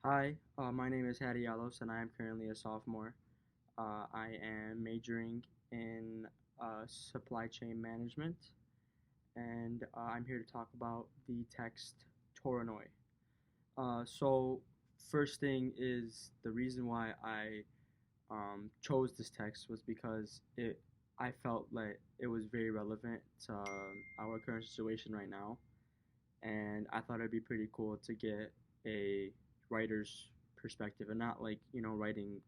Hi, my name is Hattie Yalos, and I am currently a sophomore. I am majoring in supply chain management, and I'm here to talk about the text Toranoi. So, first thing is the reason why I chose this text was because I felt like it was very relevant to our current situation right now, and I thought it'd be pretty cool to get a writer's perspective and not like writing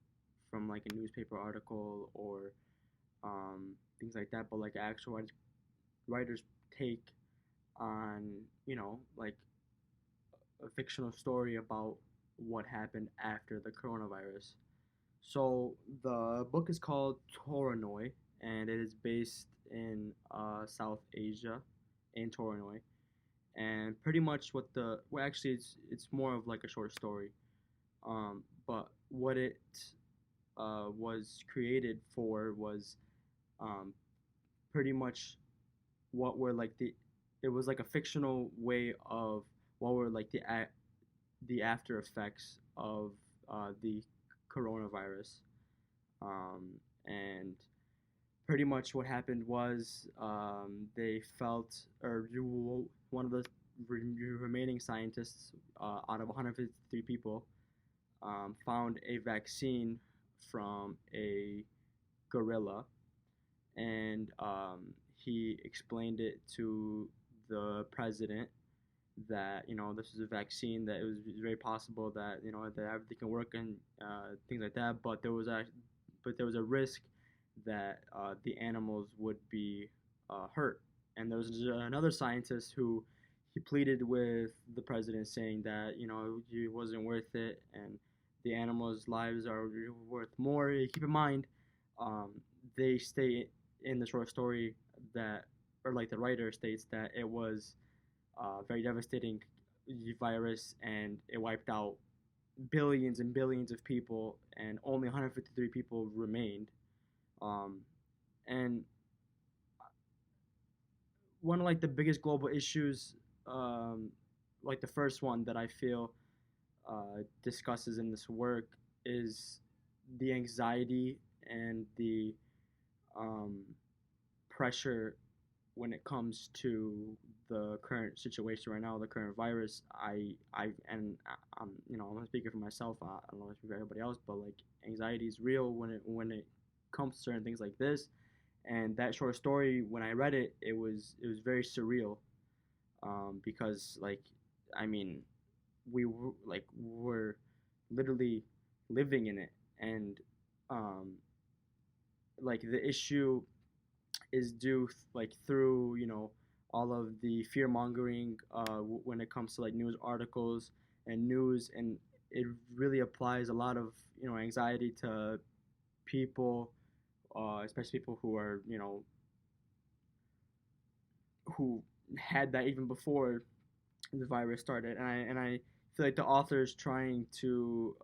from like a newspaper article or things like that, but like actual writer's take on like a fictional story about what happened after the coronavirus. So the book is called Toranoi, and it is based in South Asia, in Toranoi. And pretty much what the well actually it's more of like a short story, but what it was created for was um, pretty much what were like the it was like a fictional way of what were like the after effects of the coronavirus, um, and pretty much what happened was they felt or one of the remaining scientists out of 153 people found a vaccine from a gorilla, and he explained it to the president that this is a vaccine that it was very possible that that everything can work and things like that, but there was a risk that the animals would be hurt. And there was another scientist who he pleaded with the president, saying that it wasn't worth it, and the animals' lives are worth more. Keep in mind, um, they state in the short story that, or like the writer states that it was very devastating virus, and it wiped out billions and billions of people, and only 153 people remained. Um, and one of like the biggest global issues, like the first one that I feel discusses in this work, is the anxiety and the um, pressure when it comes to the current situation right now, the current virus. I'm I'm speaking for myself. I don't know if for everybody else, but like anxiety is real when it comes to certain things like this. And that short story, when I read it, it was very surreal, because like I mean we're literally living in it, and um, like the issue is due like through all of the fear mongering when it comes to like news articles and news, and it really applies a lot of anxiety to people, especially people who are who had that even before the virus started. And I feel like the author is trying to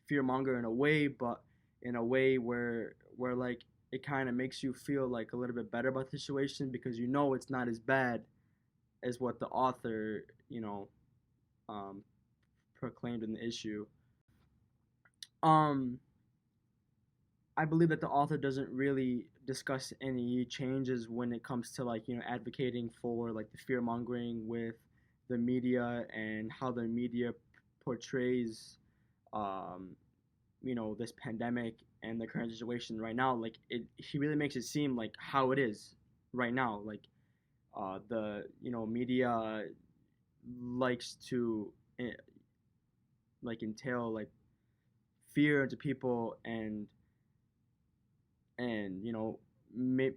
fear monger in a way, but in a way where like it kind of makes you feel like a little bit better about the situation, because it's not as bad as what the author um, proclaimed in the issue. Um, I believe that the author doesn't really discuss any changes when it comes to like advocating for like the fear mongering with the media, and how the media portrays um, this pandemic and the current situation right now. Like he really makes it seem like how it is right now. Like the media likes to like entail like fear into people, and ma-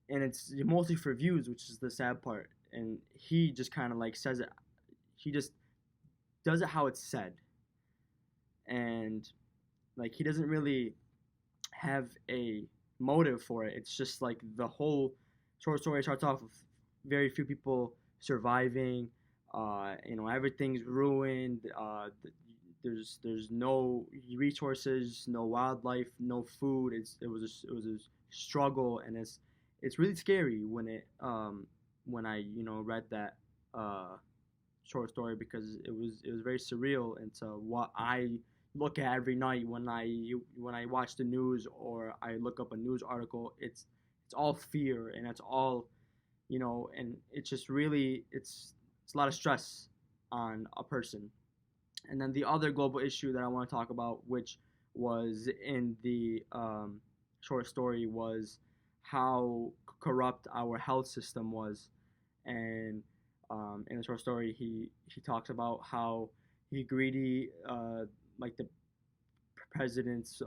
and it's mostly for views, which is the sad part. And he just kind of like says it. He just does it how it's said, and like he doesn't really have a motive for it. It's just like the whole short story starts off with very few people surviving. Everything's ruined. There's no resources, no wildlife, no food. It was a struggle, and it's really scary when I read that uh, short story because it was very surreal into what I look at every night when I watch the news or I look up a news article. It's all fear and it's all and it's just really it's a lot of stress on a person. And then the other global issue that I want to talk about, which was in the short story, was how corrupt our health system was. And in the short story, he talks about how he greedy, like the president's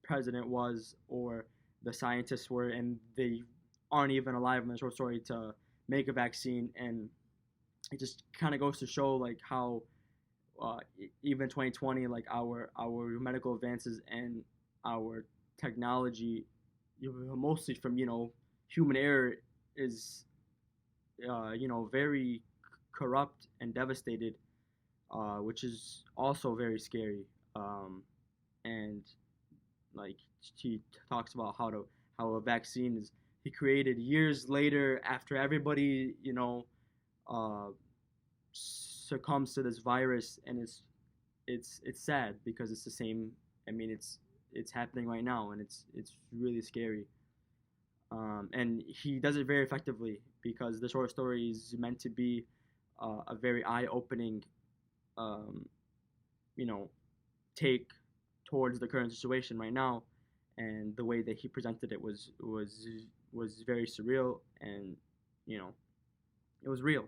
president was, or the scientists were, and they aren't even alive in the short story to make a vaccine. And it just kind of goes to show like how even 2020, like our medical advances and our technology, mostly from human error, is very corrupt and devastated, which is also very scary. And like he talks about how a vaccine is he created years later after everybody uh, succumbs to this virus, and it's sad because it's the same. I mean, it's happening right now, and it's really scary. And he does it very effectively because the short story is meant to be a very eye-opening, um, you know, take towards the current situation right now, and the way that he presented it was very surreal, and you know it was real.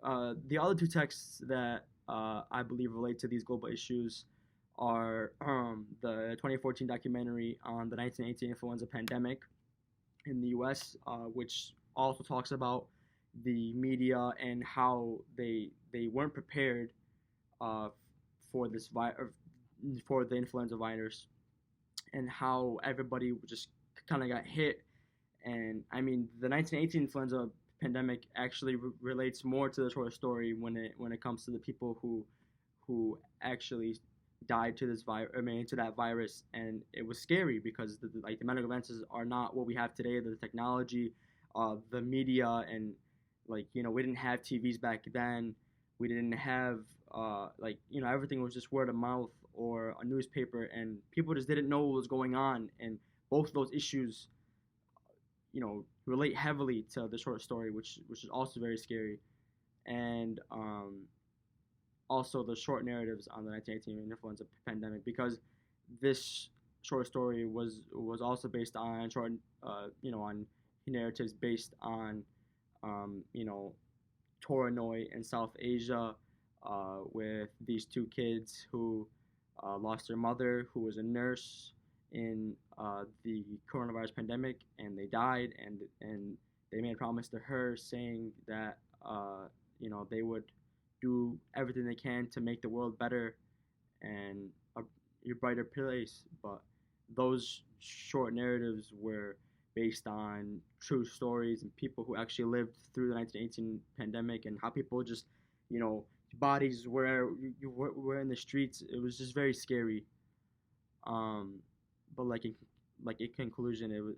The other two texts that I believe relate to these global issues are the 2014 documentary on the 1918 influenza pandemic in the U.S., which also talks about the media and how they weren't prepared uh, for for the influenza virus, and how everybody just kind of got hit. And I mean, the 1918 influenza pandemic actually relates more to the short story when it comes to the people who actually died to this virus. I mean, to that virus, and it was scary because like the medical advances are not what we have today. The technology, the media, and like we didn't have TVs back then. We didn't have like everything was just word of mouth or a newspaper, and people just didn't know what was going on. And both of those issues relate heavily to the short story, which is also very scary. And also the short narratives on the 1918 influenza pandemic, because this short story was also based on short on narratives based on Toranoi in South Asia, with these two kids who lost their mother, who was a nurse in the coronavirus pandemic, and they died, and they made a promise to her saying that they would do everything they can to make the world better and a brighter place. But those short narratives were based on true stories and people who actually lived through the 1918 pandemic, and how people just, bodies were in the streets. It was just very scary. Um, but like in conclusion, it was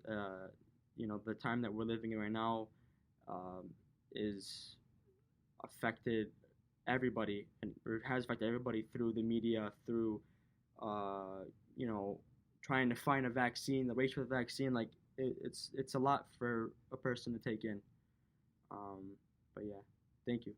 the time that we're living in right now um, is affected everybody, and or has affected everybody through the media, through uh, you know trying to find a vaccine, the race for the vaccine. Like it's a lot for a person to take in. Um, but yeah, thank you.